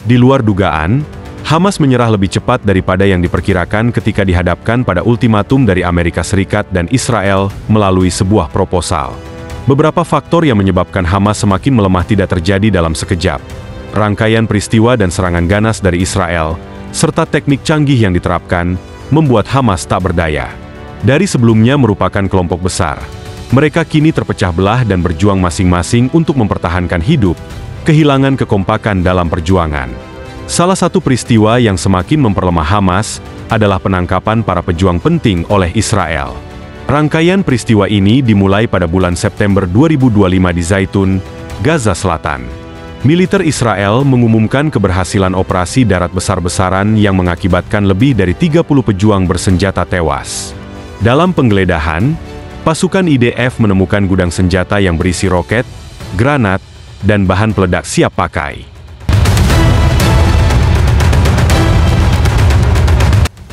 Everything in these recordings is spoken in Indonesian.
Di luar dugaan, Hamas menyerah lebih cepat daripada yang diperkirakan ketika dihadapkan pada ultimatum dari Amerika Serikat dan Israel melalui sebuah proposal. Beberapa faktor yang menyebabkan Hamas semakin melemah tidak terjadi dalam sekejap. Rangkaian peristiwa dan serangan ganas dari Israel, serta teknik canggih yang diterapkan, membuat Hamas tak berdaya. Dari sebelumnya merupakan kelompok besar, mereka kini terpecah belah dan berjuang masing-masing untuk mempertahankan hidup, kehilangan kekompakan dalam perjuangan. Salah satu peristiwa yang semakin memperlemah Hamas adalah penangkapan para pejuang penting oleh Israel. Rangkaian peristiwa ini dimulai pada bulan September 2025 di Zaitun, Gaza Selatan. Militer Israel mengumumkan keberhasilan operasi darat besar-besaran yang mengakibatkan lebih dari 30 pejuang bersenjata tewas. Dalam penggeledahan, pasukan IDF menemukan gudang senjata yang berisi roket, granat, dan bahan peledak siap pakai.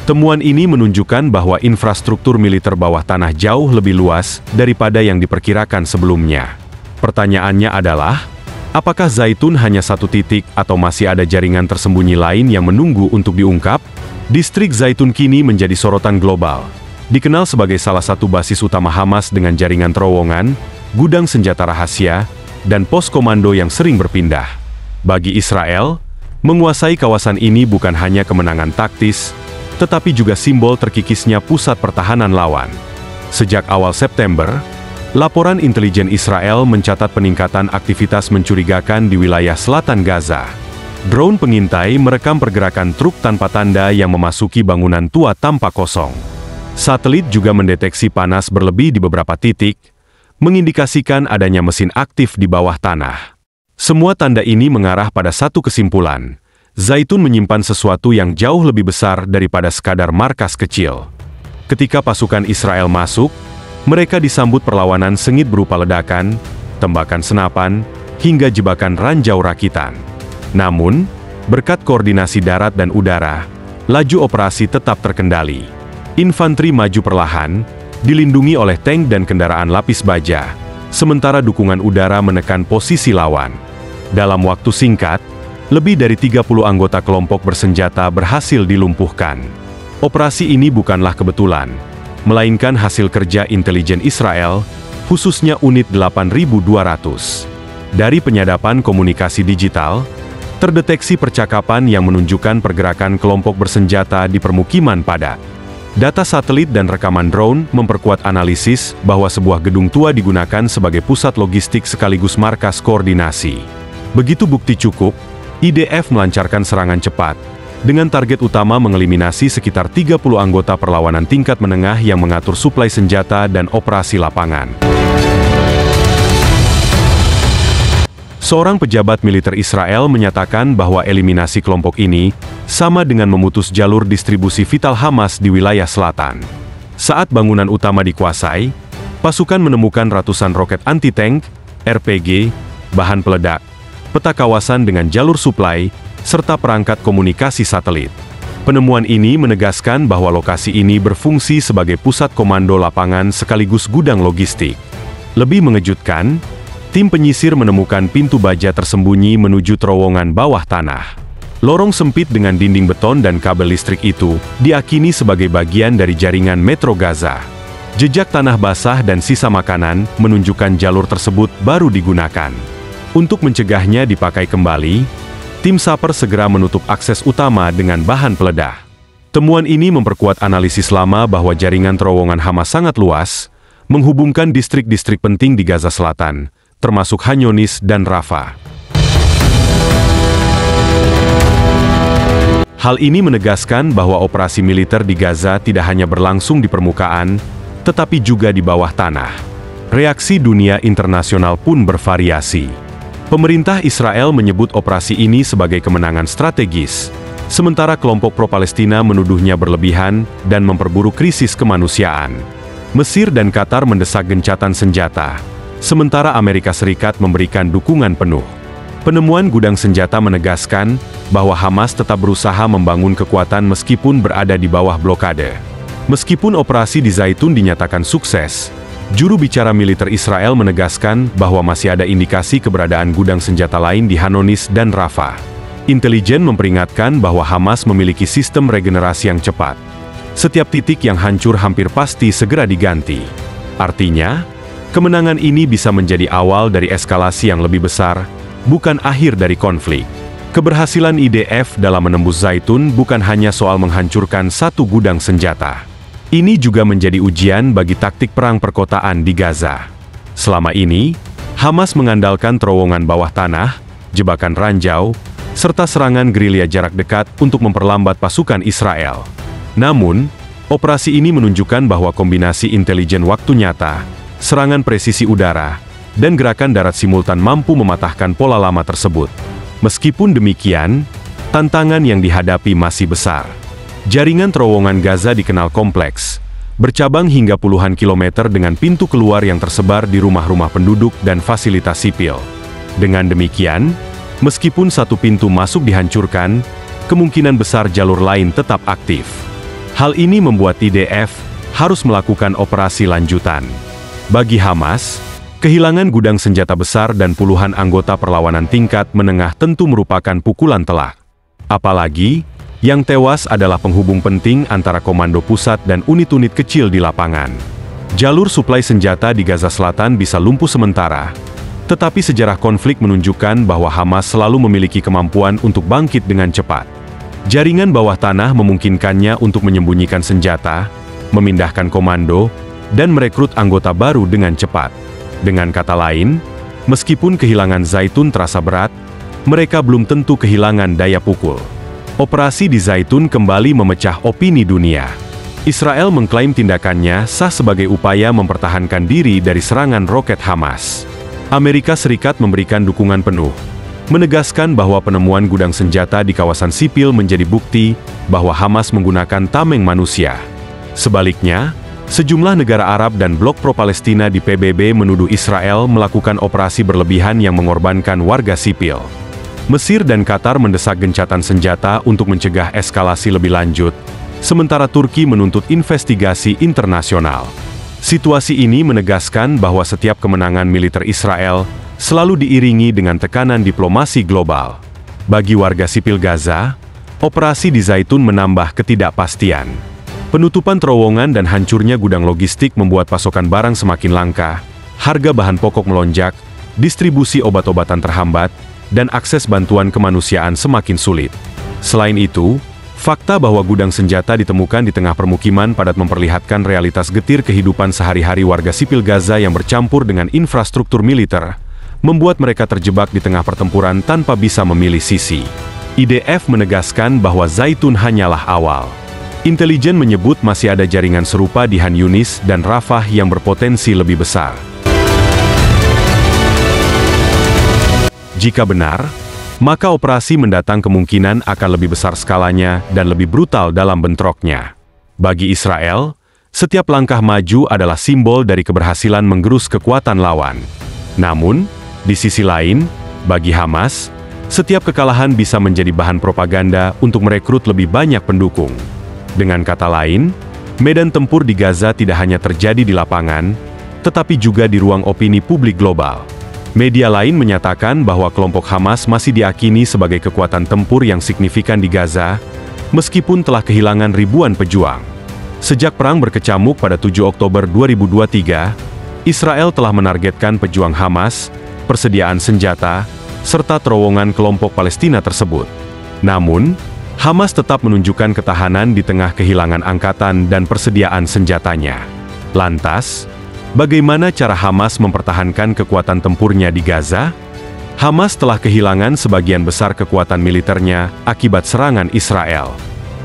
Temuan ini menunjukkan bahwa infrastruktur militer bawah tanah jauh lebih luas daripada yang diperkirakan sebelumnya. Pertanyaannya adalah, apakah Zaitun hanya satu titik atau masih ada jaringan tersembunyi lain yang menunggu untuk diungkap? Distrik Zaitun kini menjadi sorotan global. Dikenal sebagai salah satu basis utama Hamas dengan jaringan terowongan, gudang senjata rahasia, dan pos komando yang sering berpindah. Bagi Israel, menguasai kawasan ini bukan hanya kemenangan taktis, tetapi juga simbol terkikisnya pusat pertahanan lawan. Sejak awal September, laporan intelijen Israel mencatat peningkatan aktivitas mencurigakan di wilayah selatan Gaza. Drone pengintai merekam pergerakan truk tanpa tanda yang memasuki bangunan tua tampak kosong. Satelit juga mendeteksi panas berlebih di beberapa titik, mengindikasikan adanya mesin aktif di bawah tanah. Semua tanda ini mengarah pada satu kesimpulan. Zaitun menyimpan sesuatu yang jauh lebih besar daripada sekadar markas kecil. Ketika pasukan Israel masuk, mereka disambut perlawanan sengit berupa ledakan, tembakan senapan, hingga jebakan ranjau rakitan. Namun, berkat koordinasi darat dan udara, laju operasi tetap terkendali. Infanteri maju perlahan, dilindungi oleh tank dan kendaraan lapis baja, sementara dukungan udara menekan posisi lawan. Dalam waktu singkat, lebih dari 30 anggota kelompok bersenjata berhasil dilumpuhkan. Operasi ini bukanlah kebetulan, melainkan hasil kerja intelijen Israel, khususnya unit 8200. Dari penyadapan komunikasi digital, terdeteksi percakapan yang menunjukkan pergerakan kelompok bersenjata di permukiman padat. Data satelit dan rekaman drone memperkuat analisis bahwa sebuah gedung tua digunakan sebagai pusat logistik sekaligus markas koordinasi. Begitu bukti cukup, IDF melancarkan serangan cepat, dengan target utama mengeliminasi sekitar 30 anggota perlawanan tingkat menengah yang mengatur suplai senjata dan operasi lapangan. Seorang pejabat militer Israel menyatakan bahwa eliminasi kelompok ini sama dengan memutus jalur distribusi vital Hamas di wilayah selatan. Saat bangunan utama dikuasai, pasukan menemukan ratusan roket anti-tank, RPG, bahan peledak, peta kawasan dengan jalur suplai, serta perangkat komunikasi satelit. Penemuan ini menegaskan bahwa lokasi ini berfungsi sebagai pusat komando lapangan sekaligus gudang logistik. Lebih mengejutkan, tim penyisir menemukan pintu baja tersembunyi menuju terowongan bawah tanah. Lorong sempit dengan dinding beton dan kabel listrik itu diakini sebagai bagian dari jaringan Metro Gaza. Jejak tanah basah dan sisa makanan menunjukkan jalur tersebut baru digunakan. Untuk mencegahnya dipakai kembali, tim saper segera menutup akses utama dengan bahan peledak. Temuan ini memperkuat analisis lama bahwa jaringan terowongan Hamas sangat luas, menghubungkan distrik-distrik penting di Gaza Selatan, termasuk Khan Younis dan Rafah. Hal ini menegaskan bahwa operasi militer di Gaza tidak hanya berlangsung di permukaan, tetapi juga di bawah tanah. Reaksi dunia internasional pun bervariasi. Pemerintah Israel menyebut operasi ini sebagai kemenangan strategis, sementara kelompok pro-Palestina menuduhnya berlebihan dan memperburuk krisis kemanusiaan. Mesir dan Qatar mendesak gencatan senjata, sementara Amerika Serikat memberikan dukungan penuh. Penemuan gudang senjata menegaskan bahwa Hamas tetap berusaha membangun kekuatan meskipun berada di bawah blokade. Meskipun operasi di Zaitun dinyatakan sukses, juru bicara militer Israel menegaskan bahwa masih ada indikasi keberadaan gudang senjata lain di Khan Younis dan Rafah. Intelijen memperingatkan bahwa Hamas memiliki sistem regenerasi yang cepat. Setiap titik yang hancur hampir pasti segera diganti. Artinya, kemenangan ini bisa menjadi awal dari eskalasi yang lebih besar, bukan akhir dari konflik. Keberhasilan IDF dalam menembus Zaitun bukan hanya soal menghancurkan satu gudang senjata. Ini juga menjadi ujian bagi taktik perang perkotaan di Gaza. Selama ini, Hamas mengandalkan terowongan bawah tanah, jebakan ranjau, serta serangan gerilya jarak dekat untuk memperlambat pasukan Israel. Namun, operasi ini menunjukkan bahwa kombinasi intelijen waktu nyata, serangan presisi udara, dan gerakan darat simultan mampu mematahkan pola lama tersebut. Meskipun demikian, tantangan yang dihadapi masih besar. Jaringan terowongan Gaza dikenal kompleks, bercabang hingga puluhan kilometer dengan pintu keluar yang tersebar di rumah-rumah penduduk dan fasilitas sipil. Dengan demikian, meskipun satu pintu masuk dihancurkan, kemungkinan besar jalur lain tetap aktif. Hal ini membuat IDF harus melakukan operasi lanjutan. Bagi Hamas, kehilangan gudang senjata besar dan puluhan anggota perlawanan tingkat menengah tentu merupakan pukulan telak. Apalagi, yang tewas adalah penghubung penting antara komando pusat dan unit-unit kecil di lapangan. Jalur suplai senjata di Gaza Selatan bisa lumpuh sementara, tetapi sejarah konflik menunjukkan bahwa Hamas selalu memiliki kemampuan untuk bangkit dengan cepat. Jaringan bawah tanah memungkinkannya untuk menyembunyikan senjata, memindahkan komando, dan merekrut anggota baru dengan cepat. Dengan kata lain, meskipun kehilangan Zaitun terasa berat, mereka belum tentu kehilangan daya pukul. Operasi di Zaitun kembali memecah opini dunia. Israel mengklaim tindakannya sah sebagai upaya mempertahankan diri dari serangan roket Hamas. Amerika Serikat memberikan dukungan penuh, menegaskan bahwa penemuan gudang senjata di kawasan sipil menjadi bukti bahwa Hamas menggunakan tameng manusia. Sebaliknya, sejumlah negara Arab dan blok pro-Palestina di PBB menuduh Israel melakukan operasi berlebihan yang mengorbankan warga sipil. Mesir dan Qatar mendesak gencatan senjata untuk mencegah eskalasi lebih lanjut, sementara Turki menuntut investigasi internasional. Situasi ini menegaskan bahwa setiap kemenangan militer Israel selalu diiringi dengan tekanan diplomasi global. Bagi warga sipil Gaza, operasi di Zaitun menambah ketidakpastian. Penutupan terowongan dan hancurnya gudang logistik membuat pasokan barang semakin langka, harga bahan pokok melonjak, distribusi obat-obatan terhambat, dan akses bantuan kemanusiaan semakin sulit. Selain itu, fakta bahwa gudang senjata ditemukan di tengah permukiman padat memperlihatkan realitas getir kehidupan sehari-hari warga sipil Gaza yang bercampur dengan infrastruktur militer, membuat mereka terjebak di tengah pertempuran tanpa bisa memilih sisi. IDF menegaskan bahwa Zaitun hanyalah awal. Intelijen menyebut masih ada jaringan serupa di Han Yunis dan Rafah yang berpotensi lebih besar. Jika benar, maka operasi mendatang kemungkinan akan lebih besar skalanya dan lebih brutal dalam bentroknya. Bagi Israel, setiap langkah maju adalah simbol dari keberhasilan menggerus kekuatan lawan. Namun, di sisi lain, bagi Hamas, setiap kekalahan bisa menjadi bahan propaganda untuk merekrut lebih banyak pendukung. Dengan kata lain, medan tempur di Gaza tidak hanya terjadi di lapangan, tetapi juga di ruang opini publik global. Media lain menyatakan bahwa kelompok Hamas masih diakini sebagai kekuatan tempur yang signifikan di Gaza, meskipun telah kehilangan ribuan pejuang. Sejak perang berkecamuk pada 7 Oktober 2023, Israel telah menargetkan pejuang Hamas, persediaan senjata, serta terowongan kelompok Palestina tersebut. Namun, Hamas tetap menunjukkan ketahanan di tengah kehilangan angkatan dan persediaan senjatanya. Lantas, bagaimana cara Hamas mempertahankan kekuatan tempurnya di Gaza? Hamas telah kehilangan sebagian besar kekuatan militernya akibat serangan Israel.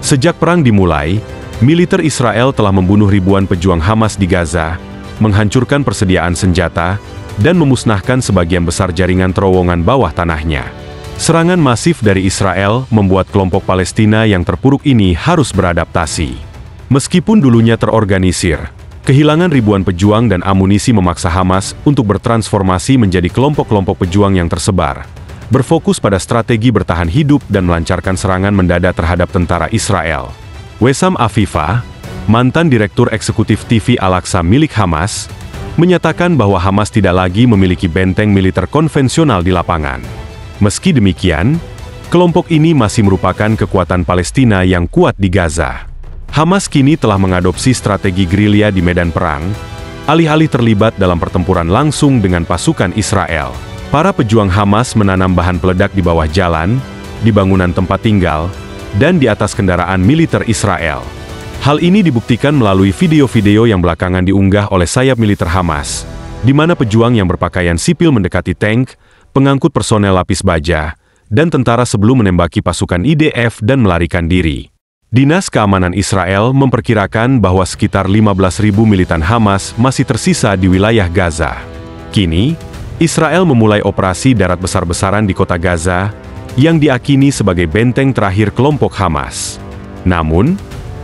Sejak perang dimulai, militer Israel telah membunuh ribuan pejuang Hamas di Gaza, menghancurkan persediaan senjata, dan memusnahkan sebagian besar jaringan terowongan bawah tanahnya. Serangan masif dari Israel membuat kelompok Palestina yang terpuruk ini harus beradaptasi. Meskipun dulunya terorganisir, kehilangan ribuan pejuang dan amunisi memaksa Hamas untuk bertransformasi menjadi kelompok-kelompok pejuang yang tersebar, berfokus pada strategi bertahan hidup dan melancarkan serangan mendadak terhadap tentara Israel. Wessam Afifa, mantan Direktur Eksekutif TV Al-Aqsa milik Hamas, menyatakan bahwa Hamas tidak lagi memiliki benteng militer konvensional di lapangan. Meski demikian, Kelompok ini masih merupakan kekuatan Palestina yang kuat di Gaza. Hamas kini telah mengadopsi strategi gerilya di medan perang, alih-alih terlibat dalam pertempuran langsung dengan pasukan Israel. Para pejuang Hamas menanam bahan peledak di bawah jalan, di bangunan tempat tinggal, dan di atas kendaraan militer Israel. Hal ini dibuktikan melalui video-video yang belakangan diunggah oleh sayap militer Hamas, di mana pejuang yang berpakaian sipil mendekati tank, pengangkut personel lapis baja, dan tentara sebelum menembaki pasukan IDF dan melarikan diri. Dinas Keamanan Israel memperkirakan bahwa sekitar 15.000 militan Hamas masih tersisa di wilayah Gaza. Kini, Israel memulai operasi darat besar-besaran di kota Gaza, yang diakini sebagai benteng terakhir kelompok Hamas. Namun,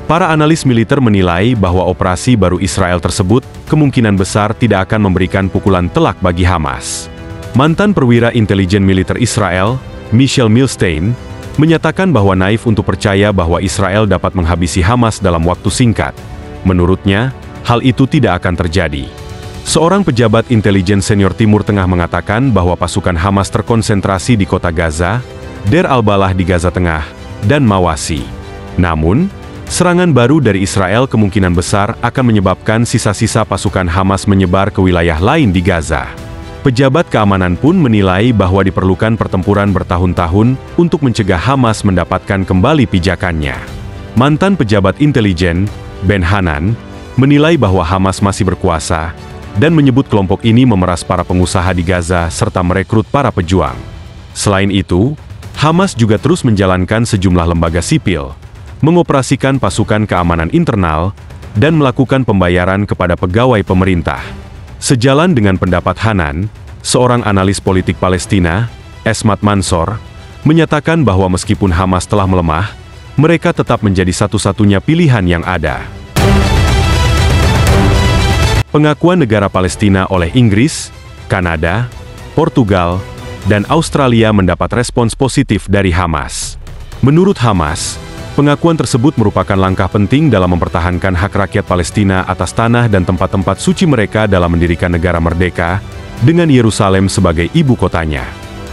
para analis militer menilai bahwa operasi baru Israel tersebut kemungkinan besar tidak akan memberikan pukulan telak bagi Hamas. Mantan perwira intelijen militer Israel, Michel Milstein, menyatakan bahwa naif untuk percaya bahwa Israel dapat menghabisi Hamas dalam waktu singkat. Menurutnya, hal itu tidak akan terjadi. Seorang pejabat intelijen senior Timur Tengah mengatakan bahwa pasukan Hamas terkonsentrasi di kota Gaza, Deir al-Balah di Gaza Tengah, dan Mawasi. Namun, serangan baru dari Israel kemungkinan besar akan menyebabkan sisa-sisa pasukan Hamas menyebar ke wilayah lain di Gaza. Pejabat keamanan pun menilai bahwa diperlukan pertempuran bertahun-tahun untuk mencegah Hamas mendapatkan kembali pijakannya. Mantan pejabat intelijen, Ben Hanan, menilai bahwa Hamas masih berkuasa, dan menyebut kelompok ini memeras para pengusaha di Gaza serta merekrut para pejuang. Selain itu, Hamas juga terus menjalankan sejumlah lembaga sipil, mengoperasikan pasukan keamanan internal, dan melakukan pembayaran kepada pegawai pemerintah. Sejalan dengan pendapat Hanan, seorang analis politik Palestina, Esmat Mansor, menyatakan bahwa meskipun Hamas telah melemah, mereka tetap menjadi satu-satunya pilihan yang ada. Pengakuan negara Palestina oleh Inggris, Kanada, Portugal, dan Australia mendapat respons positif dari Hamas. Menurut Hamas, pengakuan tersebut merupakan langkah penting dalam mempertahankan hak rakyat Palestina atas tanah dan tempat-tempat suci mereka dalam mendirikan negara merdeka, dengan Yerusalem sebagai ibu kotanya.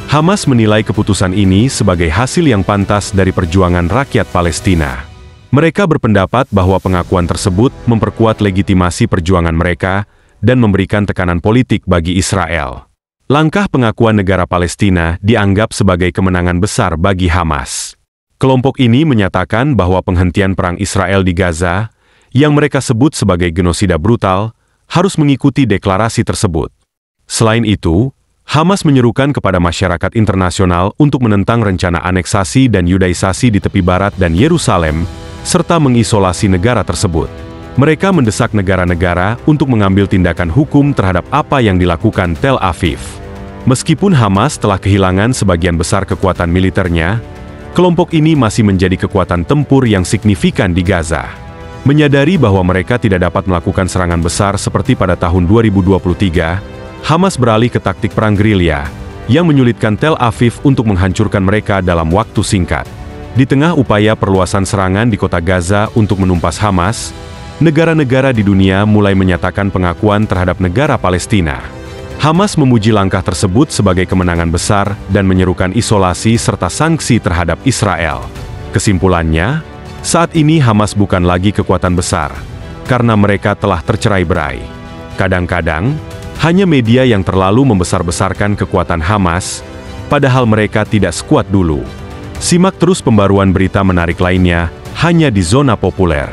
Hamas menilai keputusan ini sebagai hasil yang pantas dari perjuangan rakyat Palestina. Mereka berpendapat bahwa pengakuan tersebut memperkuat legitimasi perjuangan mereka dan memberikan tekanan politik bagi Israel. Langkah pengakuan negara Palestina dianggap sebagai kemenangan besar bagi Hamas. Kelompok ini menyatakan bahwa penghentian perang Israel di Gaza, yang mereka sebut sebagai genosida brutal, harus mengikuti deklarasi tersebut. Selain itu, Hamas menyerukan kepada masyarakat internasional untuk menentang rencana aneksasi dan yudaisasi di tepi barat dan Yerusalem, serta mengisolasi negara tersebut. Mereka mendesak negara-negara untuk mengambil tindakan hukum terhadap apa yang dilakukan Tel Aviv. Meskipun Hamas telah kehilangan sebagian besar kekuatan militernya, kelompok ini masih menjadi kekuatan tempur yang signifikan di Gaza. Menyadari bahwa mereka tidak dapat melakukan serangan besar seperti pada tahun 2023, Hamas beralih ke taktik perang gerilya, yang menyulitkan Tel Aviv untuk menghancurkan mereka dalam waktu singkat. Di tengah upaya perluasan serangan di kota Gaza untuk menumpas Hamas, negara-negara di dunia mulai menyatakan pengakuan terhadap negara Palestina. Hamas memuji langkah tersebut sebagai kemenangan besar dan menyerukan isolasi serta sanksi terhadap Israel. Kesimpulannya, saat ini Hamas bukan lagi kekuatan besar, karena mereka telah tercerai-berai. Kadang-kadang, hanya media yang terlalu membesar-besarkan kekuatan Hamas, padahal mereka tidak sekuat dulu. Simak terus pembaruan berita menarik lainnya, hanya di Zona Populer.